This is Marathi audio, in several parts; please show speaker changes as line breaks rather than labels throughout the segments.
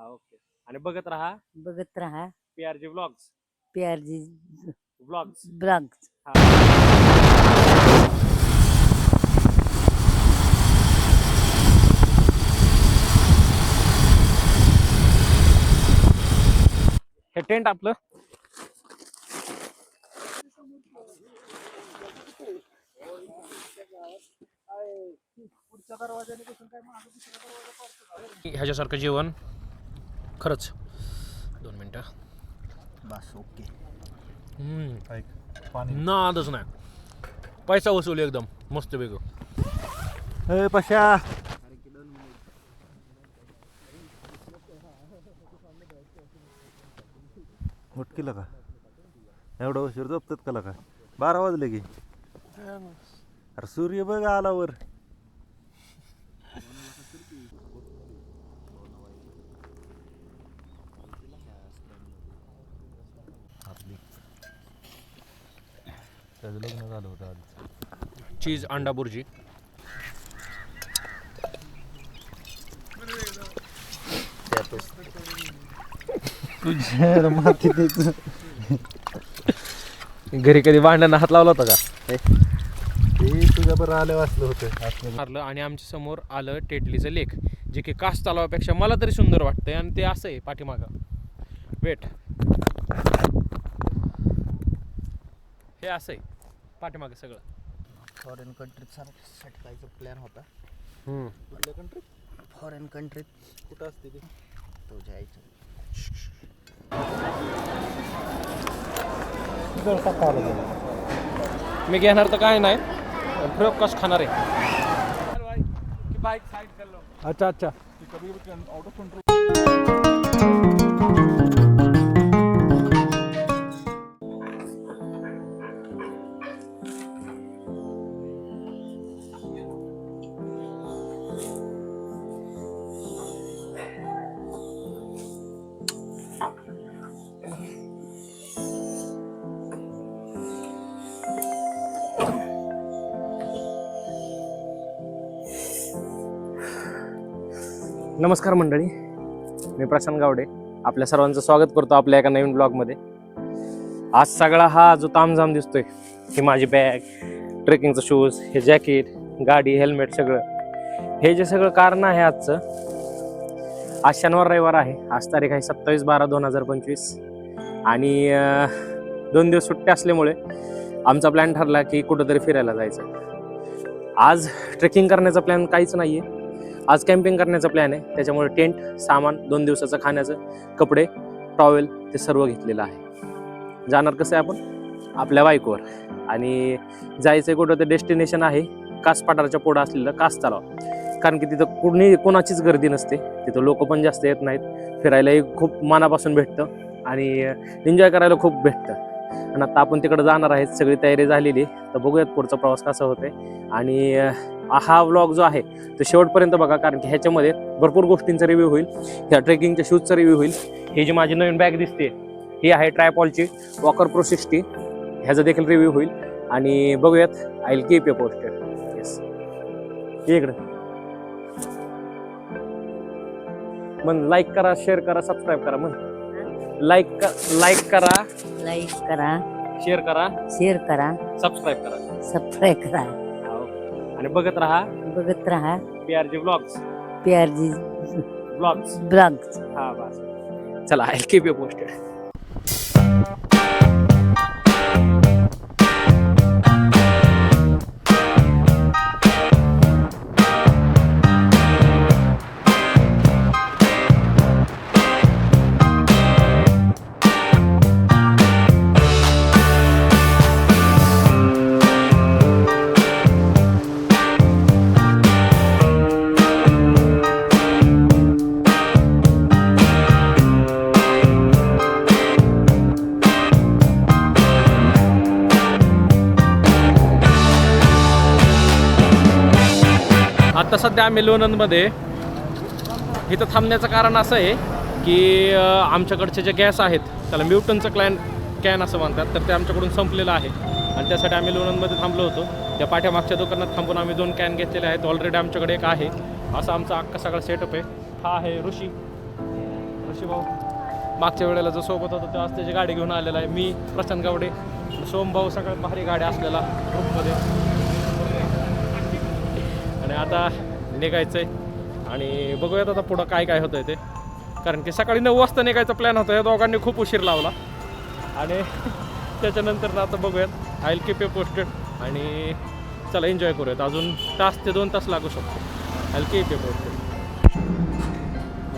ओके. आणि बघत राहा
बघत राहा
PRG vlogs.
PRG
vlogs.
Blogs.
हे टेंट आपलं. ह्याच्यासारखं जेवण खरंच. 2 मिनिटं.
बस ओके.
नादच नाही. पैसा वसूल एकदम मस्त वेगळं.
पशा उठकीला का एवढा उशीर झोपतात का का 12 वाजले की. अरे सूर्य बघ आला वर. त्याचं लग्न झालं होतं आज.
चीज अंडा बुर्जी.
तुझ्या माती द्यायचं.
घरी कधी भांड्यांना हात लावला होता का?
ते तुझ्या बरं आलं वाचलं होतं
मारलं. आणि आमच्या समोर आलं टेटलीचं लेक, जे की कास तलावापेक्षा मला तरी सुंदर वाटतंय. आणि ते असं आहे पाठीमागं. वेट, हे असं आहे पाठीमागं सगळं.
फॉरेन कंट्रीत सटकायचा प्लॅन होता.
कुठल्या कंट्रीत?
फॉरेन कंट्रीत
कुठं असते ते?
तो जायचं.
मी घेणार तर काय नाही, प्रयोग कस खाणार आहे. अच्छा अच्छा. नमस्कार मंडळी, मी प्रशांत गावडे आपल्या सर्वांचं स्वागत करतो आपल्या एका नवीन ब्लॉगमध्ये. आज सगळा हा जो तामझाम दिसतोय, ही माझी बॅग, ट्रेकिंगचं शूज, हे जॅकेट, गाडी, हेल्मेट, सगळं हे जे सगळं कारण आहे आजचं. आज शनिवार रविवार आहे. आज तारीख आहे 27/12/2025 आणि 2 दिवस सुट्टी असल्यामुळे आमचा प्लॅन ठरला की कुठंतरी फिरायला जायचं. आज ट्रेकिंग करण्याचा प्लॅन काहीच नाही आहे. आज कॅम्पिंग करण्याचा प्लॅन आहे. त्याच्यामुळे टेंट, सामान, 2 दिवसाचं खाण्याचं, कपडे, टॉवेल ते सर्व घेतलेलं आहे. जाणार कसं आहे आपण? आपल्या बाईकवर. आणि जायचं कुठं तर डेस्टिनेशन आहे कास पठाराच्या पुढं असलेलं कास तलाव. कारण की तिथं कोणाचीच गर्दी नसते. तिथं लोक पण जास्त येत नाहीत. फिरायलाही खूप मनापासून भेटतं आणि एन्जॉय करायला खूप भेटतं. आणि आता आपण तिकडं जाणार आहेत. सगळी तयारी झालेली. तर बघूयात पुढचा प्रवास कसा होतोय. आणि हा व्लॉग जो आहे तो शेवटपर्यंत बघा, कारण की ह्याच्यामध्ये भरपूर गोष्टींचा रिव्ह्यू होईल. ह्या ट्रेकिंगच्या शूजचा रिव्ह्यू होईल. ही जी माझी नवीन बॅग दिसते ही आहे ट्रायपॉलची वॉकर प्रो 60. ह्याचा देखील रिव्ह्यू होईल. आणि बघूयात, I will keep you posted. Yes, इकडं मन लाईक करा, शेअर करा, सबस्क्राईब करा. मन लाईक करा, शेअर करा, सबस्क्राईब करा, आणि बघत राहा PRG व्लॉग्स. हा बस. चला, आय कीप यू पोस्टेड. आता सध्या आम्ही लोणंदमध्ये. इथं थांबण्याचं कारण असं आहे की आमच्याकडचे जे गॅस आहेत त्याला म्युटनचं कॅन असं म्हणतात, तर ते आमच्याकडून संपलेलं आहे. आणि त्यासाठी आम्ही लोणंदमध्ये थांबलो होतो. त्या पाठ्यामागच्या दुकानात थांबून आम्ही 2 कॅन घेतलेले आहेत. ऑलरेडी आमच्याकडे एक आहे. असा आमचा अख्खा सगळा सेटअप आहे. हा आहे ऋषी, ऋषीभाऊ मागच्या वेळेला जो सोबत होता तो आज त्याची गाडी घेऊन आलेला आहे. मी प्रशांत गावडे, सोमभाऊ सगळ्यात भारी गाडी असलेला ग्रुपमध्ये. आणि आता निघायचं आहे आणि बघूयात आता पुढं काय काय होतं आहे ते. कारण की सकाळी 9 वाजता निघायचा प्लॅन होता. या दोघांनी खूप उशीर लावला आणि त्याच्यानंतर आता बघूयात. I will keep you posted आणि चला एन्जॉय करूयात. अजून तास ते 2 तास लागू शकतो. I will keep you posted.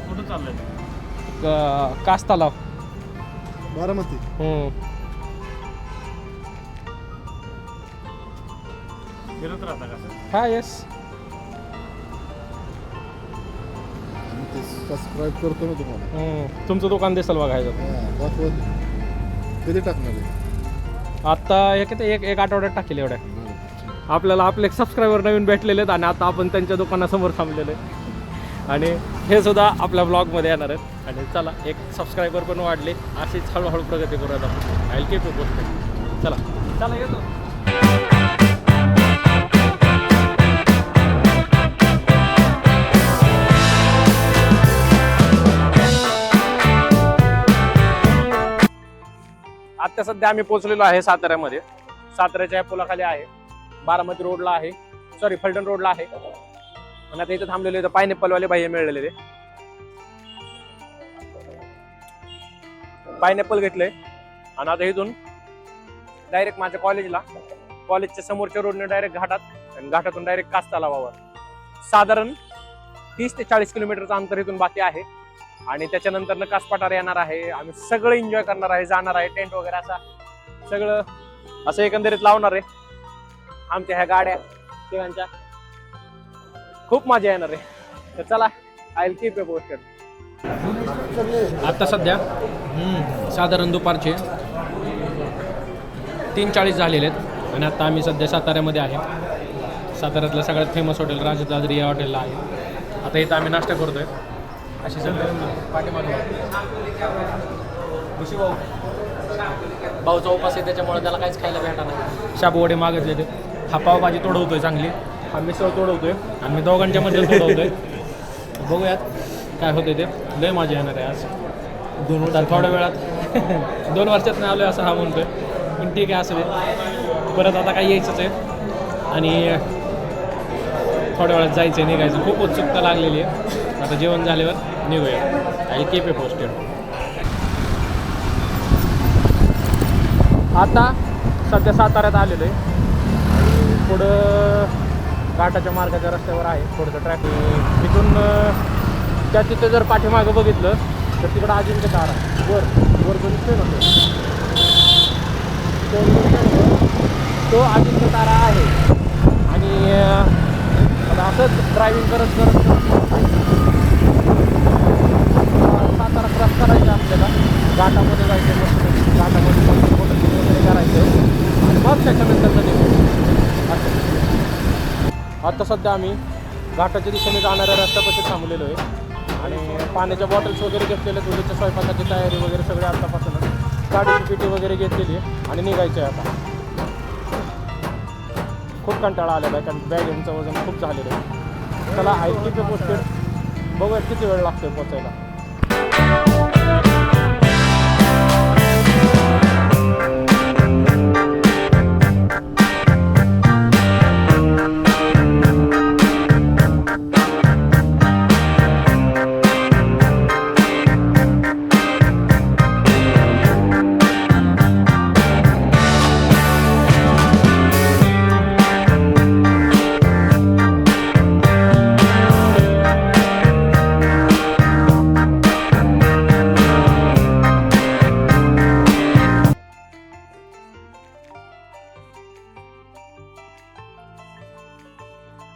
कुठं चाललंय? कास तलाव,
बारामती.
फिरत राहता का सर? हा येस.
सबस्क्राईब करतो ना तुम्हाला.
तुमचं दुकान दिसेल बघायचं.
कधी टाकणार आहे?
आता एक आठवड्यात टाकेल एवढ्या. आपल्याला आपले सबस्क्रायबर नवीन भेटलेले आहेत आणि आता आपण त्यांच्या दुकानासमोर थांबलेले आणि हे सुद्धा आपल्या ब्लॉगमध्ये येणार आहेत. आणि चला एक सबस्क्रायबर पण वाढले. अशीच हळूहळू प्रगती करूयात आपण. I will keep you posted. चला येतो. आता सध्या आम्ही पोहोचलेलो आहे साताऱ्यामध्ये. साताऱ्याच्या या पुलाखाली आहे. बारामती रोडला आहे, सॉरी फलटण रोडला आहे. आणि आता इथं थांबलेले पायनॅपलवाले भाई मिळलेले. पायनॅपल घेतलंय आणि आता इथून डायरेक्ट माझ्या कॉलेजच्या समोरच्या रोडने डायरेक्ट घाटात आणि घाटातून डायरेक्ट कास तलावावर. साधारण 30 ते 40 किलोमीटरचं अंतर इथून बाकी आहे. आणि त्याच्यानंतर कास पठार येणार आहे. आम्ही सगळं एन्जॉय करणार आहे, जाणार आहे. टेंट वगैरे सगळं असं एकंदरीत लावणार आहे. आमच्या ह्या गाड्या तिघांच्या खूप मजा येणार आहे. तर चला I will keep you posted. आता सध्या साधारण दुपारचे 3:40 झालेले आहेत आणि आता आम्ही सध्या साताऱ्यामध्ये आहे. साताऱ्यातलं सगळ्यात फेमस हॉटेल राजदादरी या हॉटेलला आहे. आता इथं आम्ही नाश्ता करतोय. अशी सगळं पाठीमागे ऋषीभाऊ भाऊचा उपास आहे त्याच्यामुळे त्याला काहीच खायला भेटणार नाही. शाबू वडे मागितले ते. हा पावभाजी तोडवतोय चांगली, हा मिसळ तोडवतोय आणि मी दोघांच्या मध्ये तोडवतोय. बघूयात काय होते ते. लय मजा येणार आहे आज. 2 वर्षात थोड्या वेळात 2 वर्षात नाही आलोय असं हा म्हणतोय. पण ठीक आहे असं दे. परत आता काय यायचंच आहे आणि थोड्या वेळात जायचं आहे, निघायचं. खूप उत्सुकता लागलेली आहे. आता जेवण झाल्यावर निघूया. I keep you posted. आता सध्या साताऱ्यात आलेलो आहे. पुढं घाटाच्या मार्गाच्या रस्त्यावर आहे थोडंसं ट्रॅफिक. इथून त्या तिथे जर पाठीमागं बघितलं तर तिकडं अजिंक्य तारा वर जो दिसतोय ना तो अजिंक्य तारा आहे. आणि आता असंच ड्रायव्हिंग करत सातारा क्रॉस करायचं आपल्याला. घाटामध्ये जायचं, मस्त घाटामध्ये फोटो वगैरे करायचं आणि मग त्याच्यानंतर निघू. आता सध्या आम्ही घाटाच्या दिशेने जाणाऱ्या रस्त्यापाशी थांबलेलो आहे आणि पाण्याच्या बॉटल्स वगैरे घेतलेले, उद्याच्या स्वयंपाकाची तयारी वगैरे सगळे आत्तापासूनच. गाडीची पेटी वगैरे घेतलेली आहे आणि निघायचं आहे आता. खूप कंटाळा आलेला आहे कारण बॅगेंचं वजन खूप झालेलं आहे. चला आय कीप यू पोस्टेड. बघूयात किती वेळ लागतोय पोचायला.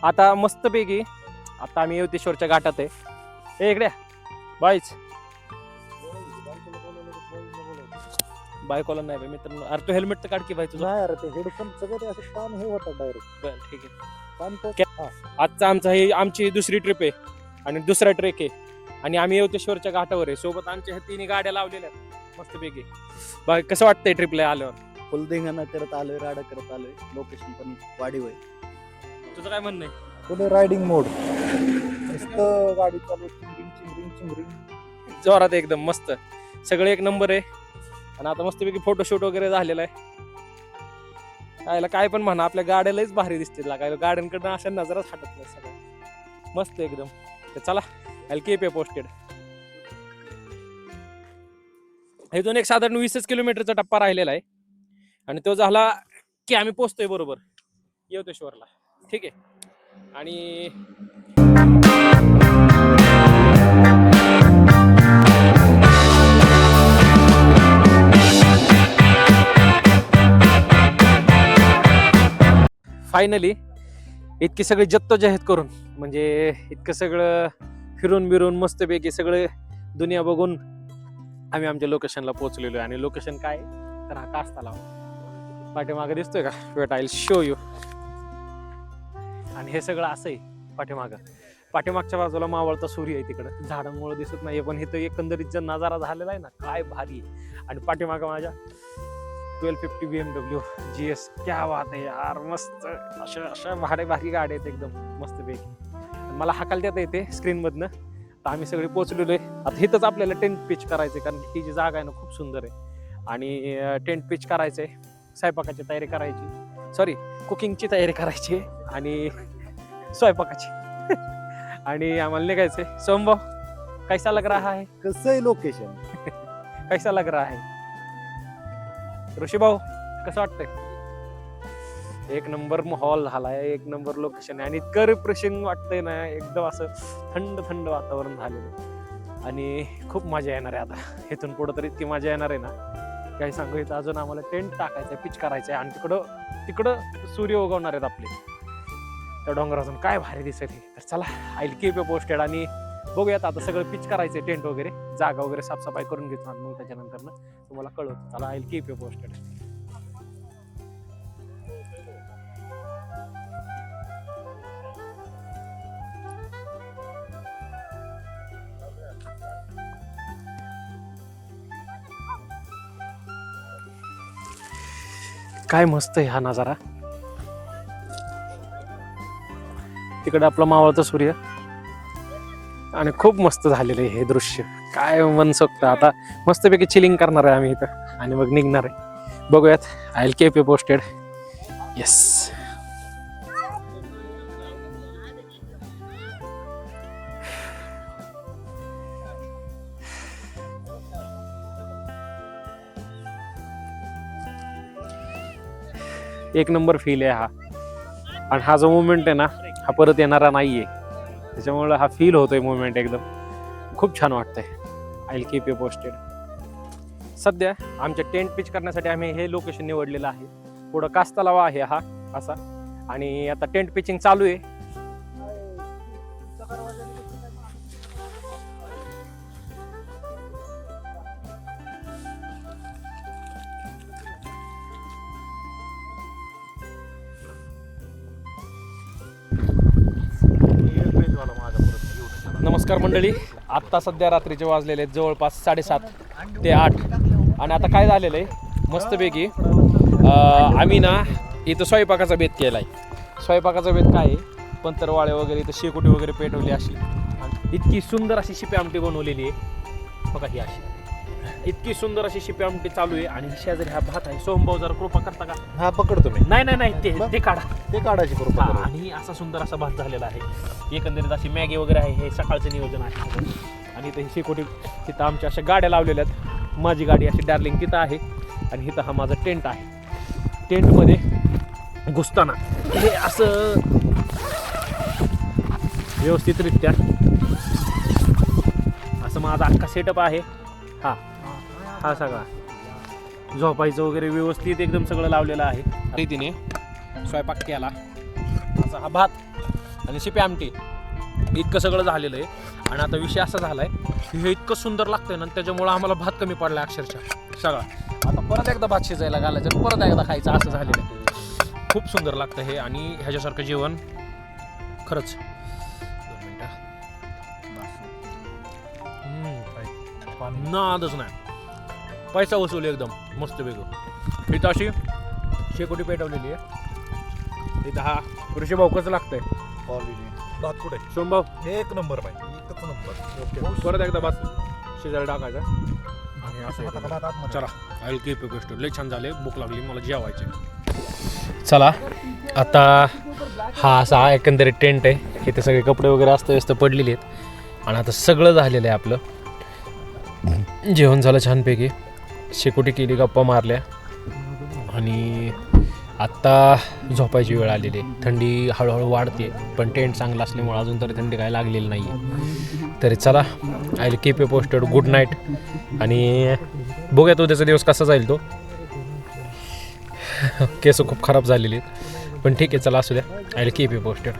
आता मस्तपैकी आता आम्ही युवतेश्वरच्या घाटात आहे. हे इकडे बाईच बायकोला नाही बाई मित्रांनो. अरे तू हेल्मेट तर काढ की बाई तुझं.
नाही अरे ते हेडफोन सगळे असे कान हे होतात डायरेक्ट.
बरं ठीक आहे.
कान
आजचा आमची दुसरी ट्रिप आहे आणि दुसरा ट्रेक आहे आणि आम्ही युवतेश्वरच्या घाटावर आहे. सोबत आमच्या ह्या 3 गाड्या लावलेल्या आहेत मस्तपैकी. बाई कसं वाटतंय ट्रिपला आल्यावर?
फुल धिंगाणा करत आलोय, राडा करत आलोय. लोकेशन पण वाढीव आहे.
तुझं काय म्हणणं आहे?
पुढे रायडिंग मोड. नुसतं गाडी चालू चिंगरिंग चिंगरिंग चिंगरिंग.
जोरात एकदम मस्त सगळे एक नंबर आहे. आणि आता मस्तपैकी फोटोशूट वगैरे झालेला आहे. यायला काय पण म्हणा आपल्या गाड्यालाच भारी दिसतील लागायला, गाड्यांकडनं अशा नजरच हटत नाही सगळं मस्त एकदम. तर चला आय कीप यू पोस्टेड. इथून एक साधारण 20 किलोमीटरचा टप्पा राहिलेला आहे आणि तो झाला की आम्ही पोहोचतोय बरोबर यवतेश्वरला. ठीक आहे. आणि फायनली इतकी सगळी जद्दोजहद करून म्हणजे इतकं सगळं फिरून बिरून मस्तपैकी सगळे दुनिया बघून आम्ही आमच्या लोकेशनला पोहोचलेलो आहे. आणि लोकेशन काय तर हा कास तलाव पाठीमागे दिसतोय का, weight I will show you. आणि हे सगळं असं आहे पाठीमागच्या बाजूला मावळता सूर्य आहे, तिकडं झाडांमुळे दिसत नाहीये पण इथं एकंदरीत जर नजारा झालेला आहे ना काय भारी. आणि पाठीमागं माझ्या 1250 BMW GS क्या बात आहे यार, मस्त अशा भारी गाड्या आहेत एकदम मस्तपैकी. मला हाकालत्यात येते स्क्रीन मधनं. तर आम्ही सगळे पोहोचलेलो आहे. आता इथंच आपल्याला टेंट पिच करायचंय कारण ही जी जागा आहे ना खूप सुंदर आहे. आणि टेंट पिच करायचंय, स्वयंपाकाची तयारी करायची, सॉरी कुकिंगची तयारी करायची आणि स्वयंपाकाची आणि आम्हाला निघायचंय. सोमभाऊ कैसा लग रहा है?
कसं आहे लोकेशन?
कैसा लग रहा है ऋषी भाऊ, कसं वाटतंय? एक नंबर माहोल झालाय, एक नंबर लोकेशन आहे आणि इतकं रिफ्रेशिंग वाटतंय ना, एकदम असं थंड थंड वातावरण झालेलं आणि खूप मजा येणार आहे. आता इथून पुढं तर इतकी मजा येणार आहे ना काही सांगू. इथं अजून आम्हाला टेंट टाकायचंय, पिच करायचंय आणि तिकडं सूर्य उगवणार आहेत आपले त्या डोंगरातून, काय भारी दिसेल हे. तर चला I will keep you posted. आणि बघूयात आता सगळं पिच करायचंय, टेंट वगैरे जागा वगैरे साफसफाई करून घेतो आणि मग त्याच्यानंतर ना तुम्हाला कळवतो. चला I will keep you posted. काय मस्त आहे हा नजारा. तिकडे आपला मावळता सूर्य आणि खूप मस्त झालेलं आहे हे दृश्य, काय मनसोक्त. आता मस्तपैकी चिलिंग करणार आहे आम्ही इथं आणि मग निघणार आहे. बघूयात I will keep you posted. Yes. एक नंबर फील आहे हा. आणि हा जो मुवमेंट आहे ना हा परत येणारा नाहीये, त्याच्यामुळे हा फील होतोय मुवमेंट एकदम खूप छान वाटतंय. I will keep you posted. सध्या आमच्या टेंट पिच करण्यासाठी आम्ही हे लोकेशन निवडलेलं आहे. पुढं कास तलाव आहे हा असा आणि आता टेंट पिचिंग चालू आहे. नमस्कार मंडळी, आत्ता सध्या रात्रीचे वाजलेले आहेत जवळपास 7:30 ते 8 आणि आता काय झालेलं आहे मस्तपैकी आम्ही ना इथं स्वयंपाकाचा बेत केला आहे. स्वयंपाकाचा बेत काय आहे, पंतरवाळे वगैरे इथं शेकोटी वगैरे पेटवली अशी आणि इतकी सुंदर अशी शिपी आमटी बनवलेली आहे बघा. ही अशी इतकी सुंदर अशी शिपी आमटी चालू आहे आणि शेजारी हा भात आहे. सोमभाऊ जरा कृपा करता का?
हा पकडतो मी.
नाही ते काढा,
ते काढायची कृपा.
आणि असा सुंदर असा भात झालेला आहे. एकंदरीत अशी मॅगी वगैरे आहे, हे सकाळचं नियोजन आहे. आणि इथं ही शेकोटी, तिथं आमच्या अशा गाड्या लावलेल्या आहेत. माझी गाडी अशी डार्लिंग तिथं आहे आणि इथं हा माझा टेंट आहे. टेंटमध्ये घुसताना हे असं व्यवस्थितरित्या असं माझा अख्खा सेटअप आहे. हा सगळा झोपायचं वगैरे व्यवस्थित एकदम सगळं लावलेलं आहे. रीतीने स्वयंपाक केला असा हा भात आणि शिपी आमटी इतकं सगळं झालेलं आहे. आणि आता विषय असा झालाय की हे इतकं सुंदर लागतंय ना त्याच्यामुळं आम्हाला भात कमी पडला अक्षरशः सगळा. आता परत एकदा भात शिजायला घालायचं, परत एकदा खायचं असं झालेलं आहे. खूप सुंदर लागतं हे आणि ह्याच्यासारखं जेवण खरंच. 2 मिनिटं. नादच नाही, पैसा वसूल एकदम मस्त वेगळं. इथं अशी शेकोटी पेटवलेली आहे. इथं हा ऋषी भाऊ कसं लागतंय
भात कुठे?
सोमभाऊ
एक नंबर पाहिजे, एकच नंबर.
परत एकदा भात शिजायला टाकायचा आणि असं हे चला ऑइल केप पेस्ट लय छान झाले. भूक लागली मला जेवायचे. चला आता हा असा एकंदरीत टेंट आहे. इथे सगळे कपडे वगैरे व्यस्त पडलेले आहेत आणि आता सगळं झालेलं आहे आपलं. जेवण झालं छानपैकी, शेकोटी केली, गप्पा मारल्या आणि आत्ता झोपायची वेळ आलेली आहे. थंडी हळूहळू वाढते पण टेंट चांगला असल्यामुळे अजून तरी थंडी काय लागलेली नाही आहे. तरी चला I will keep you posted. Good night आणि बघूयात उद्याचा दिवस कसा जाईल तो. केस खूप खराब झालेली आहेत पण ठीक आहे चला असू द्या. I will keep you posted.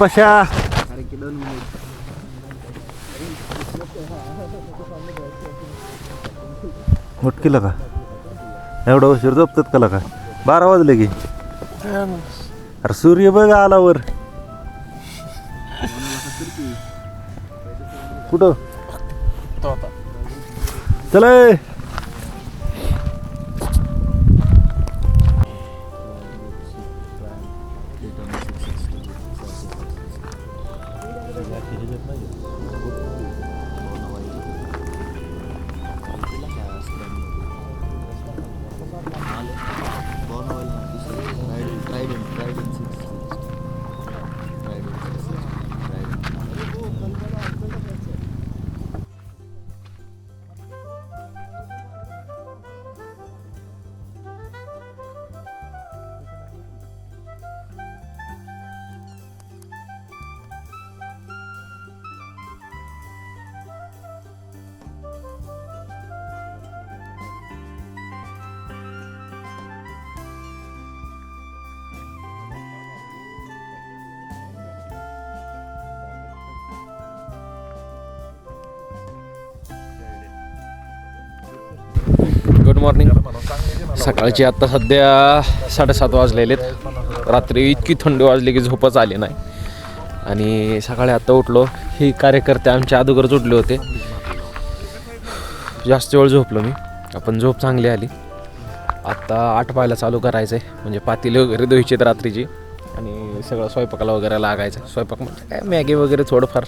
Pasha उठकीला का एवढा उशीर झोपतात का का 12 वाजले की. अरे सूर्य बघ आला वर. कुठं चला
गुड मॉर्निंग. सकाळची आत्ता सध्या 7:30 वाजलेलेत. रात्री इतकी थंडी वाजली की झोपच आली नाही आणि सकाळी आत्ता उठलो. ही कार्यकर्ते आमच्या अगोदरच उठले होते. जास्त वेळ झोपलो मी पण झोप चांगली आली. आत्ता 8 पाहायला चालू करायचं आहे म्हणजे पातेली वगैरे धुवायची रात्रीची आणि सगळं स्वयंपाकाला वगैरे लागायचं. स्वयंपाक म्हणजे काय मॅगी वगैरे थोडंफार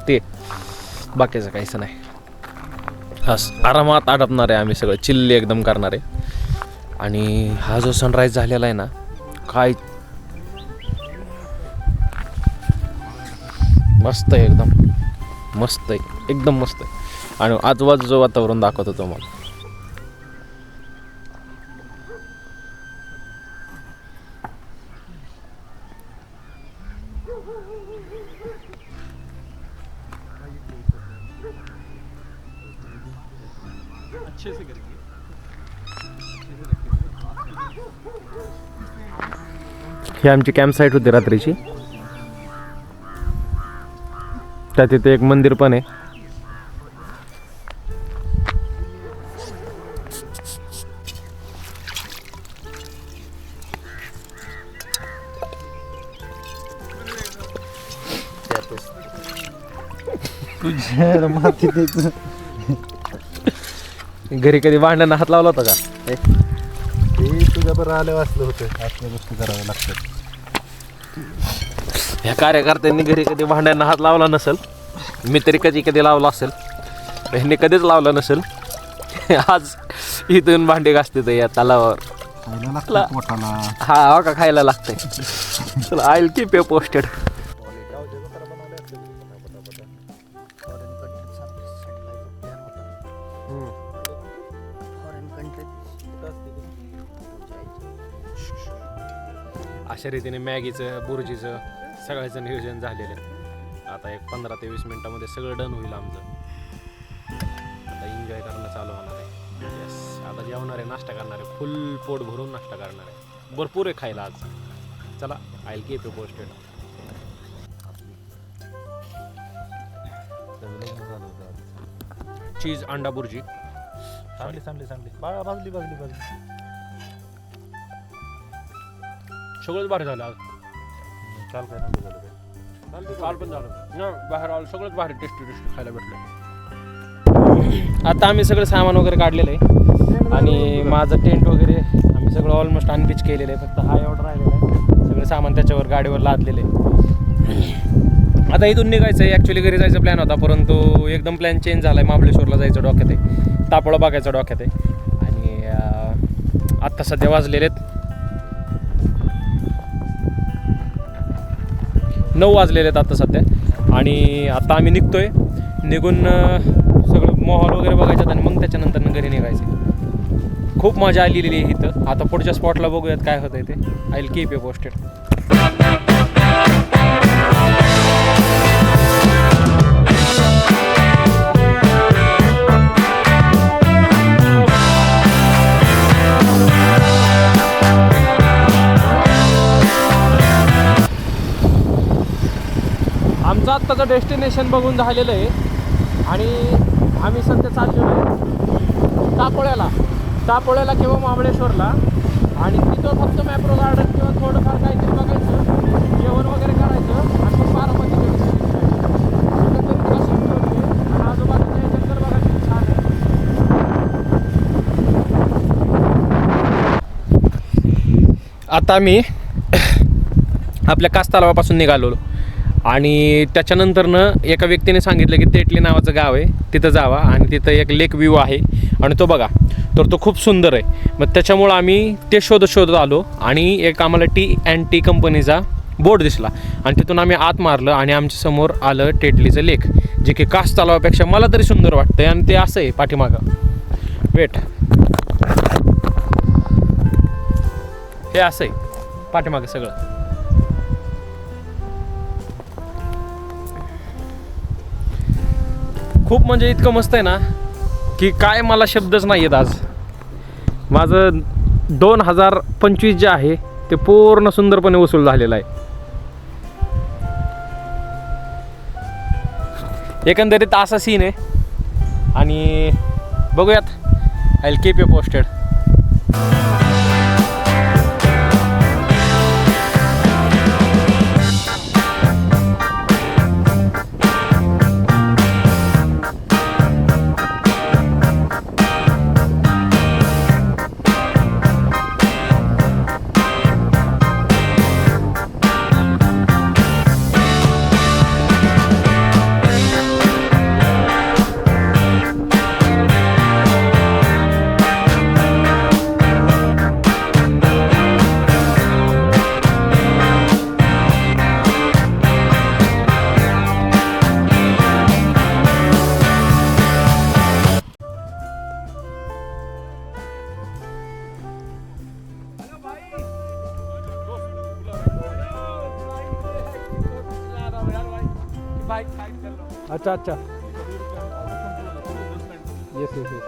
ते, बाकीचं काहीच नाही. हास आरामात आटपणार आहे आम्ही सगळं चिल्ली एकदम करणार आहे. आणि हा जो सनराईज झालेला आहे ना काय मस्त आहे, एकदम मस्त आहे, एकदम मस्त आहे. आणि आजूबाजूचं वातावरण दाखवत होतो मला. ही आमची कॅम्प साईट होती रात्रीची. त्या तिथे एक मंदिर पण आहे.
तुझ्या माती द्यायचं.
घरी कधी भांड्यांना हात लावला होता का?
ते तुझ्या बरं आले वाचलं होतं. असल्या गोष्टी कराव्या लागतात.
ह्या कार्यकर्त्यांनी घरी कधी भांड्यांना हात लावला नसेल. मी तरी कधी लावला असेल. ह्यांनी कधीच लावला नसेल. आज इथून भांडी घासते तर या तलावावर. हा का खायला लागतंय. चला I will keep you posted. अशा रीतीने मॅगीचं बुर्जीचं सगळ्याचं नियोजन झालेलं आहे. आता एक 15 ते 20 मिनिटामध्ये सगळं डन होईल आमचं. आता एन्जॉय करणं चालू होणार आहे. जेवणारे नाश्ता करणारे फुल पोट भरून नाश्ता करणारे भरपूर आहे खायला आज. चला I will keep you posted. Cheese अंडा बुर्जी
सांडली भाजली
सगळंच भारी झालं आज.
काल काय नव्हतं झालं काय
काल पण झालं ना बाहेर आलं सगळंच भारी टेस्टी खायला भेटलं. आता आम्ही सगळं सामान वगैरे काढलेलं आहे आणि माझं टेंट वगैरे आम्ही सगळं ऑलमोस्ट अनपिच केलेलं आहे. फक्त हा एवढं राहिलेलं आहे. सगळं सामान त्याच्यावर गाडीवर लादलेलं आहे. आता इथून निघायचं आहे. ॲक्च्युली घरी जायचा प्लॅन होता परंतु एकदम प्लॅन चेंज झाला आहे. महाबळेश्वरला जायचं डोक्यात आहे. तापोळा बघायचं डोक्यात आहे. आणि आत्ता सध्या वाजलेले आहेत 9 वाजलेले आहेत आता सध्या. आणि आता आम्ही निघतोय. निघून सगळं मॉल वगैरे बघायचं आणि मग त्याच्यानंतर घरी निघायचं. खूप मजा आलेली आहे इथं. आता पुढच्या स्पॉटला बघूयात काय होतं आहे ते. I will keep you posted. आमचं आत्ताचं डेस्टिनेशन बघून झालेलं आहे आणि आम्ही सध्या चाललेलो आहे तापोळ्याला किंवा महाबळेश्वरला. आणि तिथं फक्त मॅप्रो गार्डन किंवा थोडंफार काहीतरी बघायचं, जेवण वगैरे करायचं आणि मग बारामतीकडे आणि आजूबाजूला हे जंगल बघायचं छान आहे. आता मी आपल्या कास तलावापासून निघालो आणि त्याच्यानंतरनं एका व्यक्तीने सांगितलं की तेटली नावाचं गाव आहे, तिथं जावा आणि तिथं एक लेक व्ह्यू आहे आणि तो बघा. तर तो खूप सुंदर आहे. मग त्याच्यामुळं आम्ही ते शोधत आलो आणि एक आम्हाला T&T कंपनीचा बोर्ड दिसला आणि तिथून आम्ही आत मारलं आणि आमच्या समोर आलं तेटलीचं लेक, जे की कास तलावापेक्षा मला तरी सुंदर वाटतंय. आणि ते असं आहे पाठीमागं, वेट, हे असं आहे पाठीमागं सगळं. खूप म्हणजे इतकं मस्त आहे ना की काय मला शब्दच नाही आहेत आज. माझं 2025 जे आहे ते पूर्ण सुंदरपणे वसूल झालेलं आहे. एकंदरीत असा सीन आहे आणि बघूयात. I will keep you posted. अच्छा अच्छा, येस येस येस.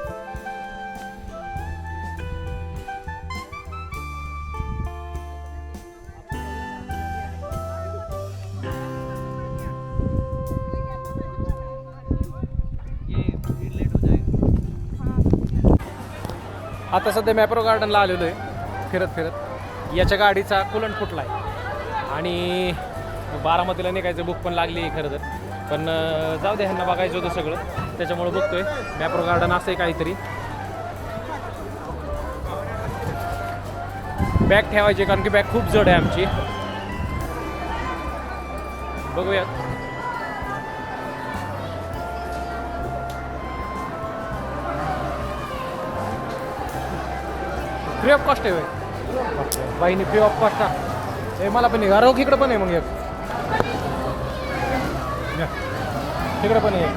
आता सध्या मॅप्रो गार्डनला आलेलो आहे फिरत फिरत. याच्या गाडीचा कुलंट फुटला आहे आणि बारामतीला निघायचं बुक पण लागली आहे खरं तर. पण जाऊ दे, ह्यांना बघायचं होतं सगळं त्याच्यामुळे बघतोय. मॅप्रो गार्डन असं आहे काहीतरी. बॅग ठेवायची कारण की बॅग खूप जड आहे आमची. बघूयात. फ्री ऑफ कॉस्ट आहे बाईनी, फ्री ऑफ कॉस्ट. हे मला पण निघा रोख इकडं पण आहे. मग एक तिकडे पण आहे.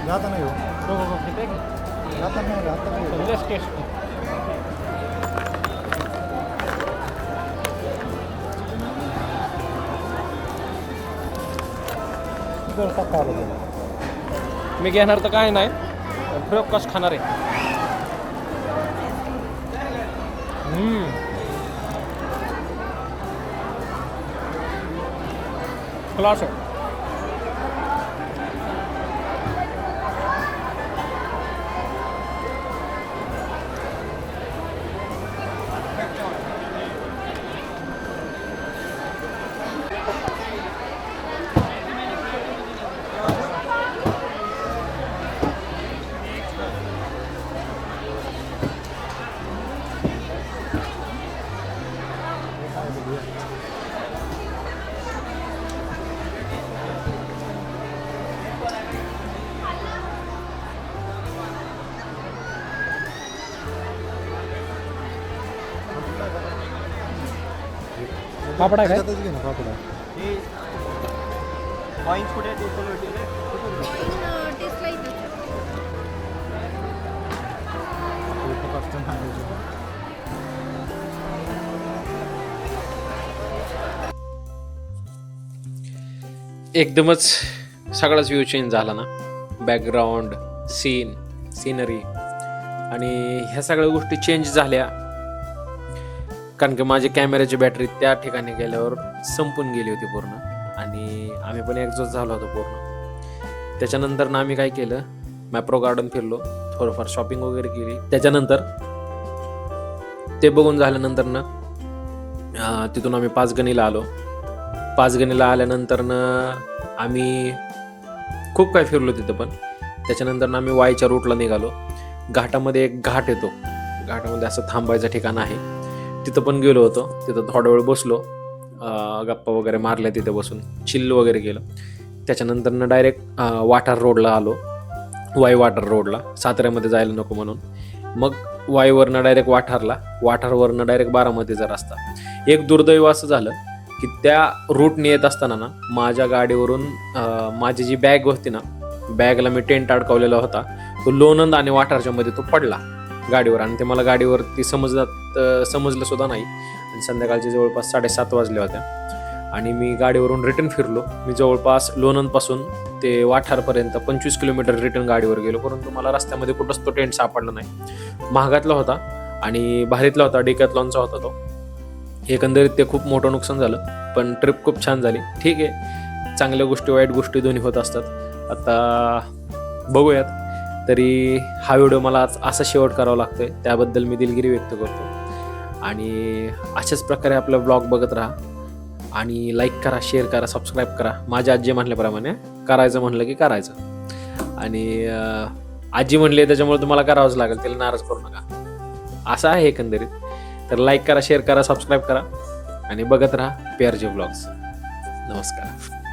जाता नाही हो,
जाता नाही. लेस टेस्ट. मी घेणार तर काय नाही, फ्री ऑफ कॉस्ट खाणार आहे. क्लास आहे. पापड आहे काय?
त्याच्यातच घे ना पापड.
एकदमच सगळाच व्ह्यू चेंज झाला ना. बॅकग्राऊंड, सीनरी आणि ह्या सगळ्या गोष्टी चेंज झाल्या कारण की माझी कॅमेऱ्याची बॅटरी त्या ठिकाणी गेल्यावर संपून गेली होती पूर्ण आणि आम्ही पण एक्झॉस्ट झालो होतो पूर्ण. त्याच्यानंतर ना आम्ही काय केलं, मॅप्रो गार्डन फिरलो, थोडंफार शॉपिंग वगैरे केली. त्याच्यानंतर ते बघून झाल्यानंतर ना तिथून आम्ही पाचगणीला आलो. पाचगणीला आल्यानंतर ना आम्ही खूप काय फिरलो तिथं. पण त्याच्यानंतर ना आम्ही वाईच्या रूटला निघालो. घाटामध्ये एक घाट येतो, घाटामध्ये असं थांबायचं ठिकाण आहे, तिथं पण गेलो होतो. तिथं थोडा वेळ बसलो, गप्पा वगैरे मारल्या तिथे बसून, चिल्ल वगैरे केलं. त्याच्यानंतर ना डायरेक्ट वाठार रोडला आलो, वाई वाठार रोडला, साताऱ्यामध्ये जायला नको म्हणून. मग वाईवरनं डायरेक्ट वाठारवरनं डायरेक्ट बारामतीचा रस्ता. एक दुर्दैव असं झालं की त्या रूटने येत असताना ना माझ्या गाडीवरून माझी जी बॅग होती ना, बॅगला मी टेंट अडकवलेला होता, तो लोणंद आणि वाठारच्या मध्ये तो पडला गाडीवर आणि ते मला गाडीवरती समजलं सुद्धा नाही. आणि संध्याकाळचे जवळपास 7:30 वाजले होत्या आणि मी गाडीवरून रिटर्न फिरलो. मी जवळपास लोणंदपासून ते वाठारपर्यंत 25 किलोमीटर रिटर्न गाडीवर गेलो, परंतु मला रस्त्यामध्ये कुठंच तो टेंट सापडला नाही. महागातला होता आणि भारीतला होता, डिकॅथलॉनचा होता तो. एकंदरीत ते खूप मोठं नुकसान झालं, पण ट्रिप खूप छान झाली. ठीक आहे, चांगल्या गोष्टी वाईट गोष्टी दोन्ही होत असतात. आता बघूयात. तरी हा व्हिडिओ मला असा शेवट करावा लागतोय, त्याबद्दल मी दिलगिरी व्यक्त करतो. आणि अशाच प्रकारे आपला ब्लॉग बघत राहा आणि लाईक करा, शेअर करा, सबस्क्राईब करा. माझ्या आजी म्हटल्याप्रमाणे करायचं म्हणलं की करायचं. आणि आजी म्हणली त्याच्यामुळे तुम्हाला करावंच लागेल, तिला नाराज करू नका, असं आहे एकंदरीत. तर लाईक करा, शेअर करा, सबस्क्राईब करा आणि बघत राहा PRJ ब्लॉग्स. नमस्कार.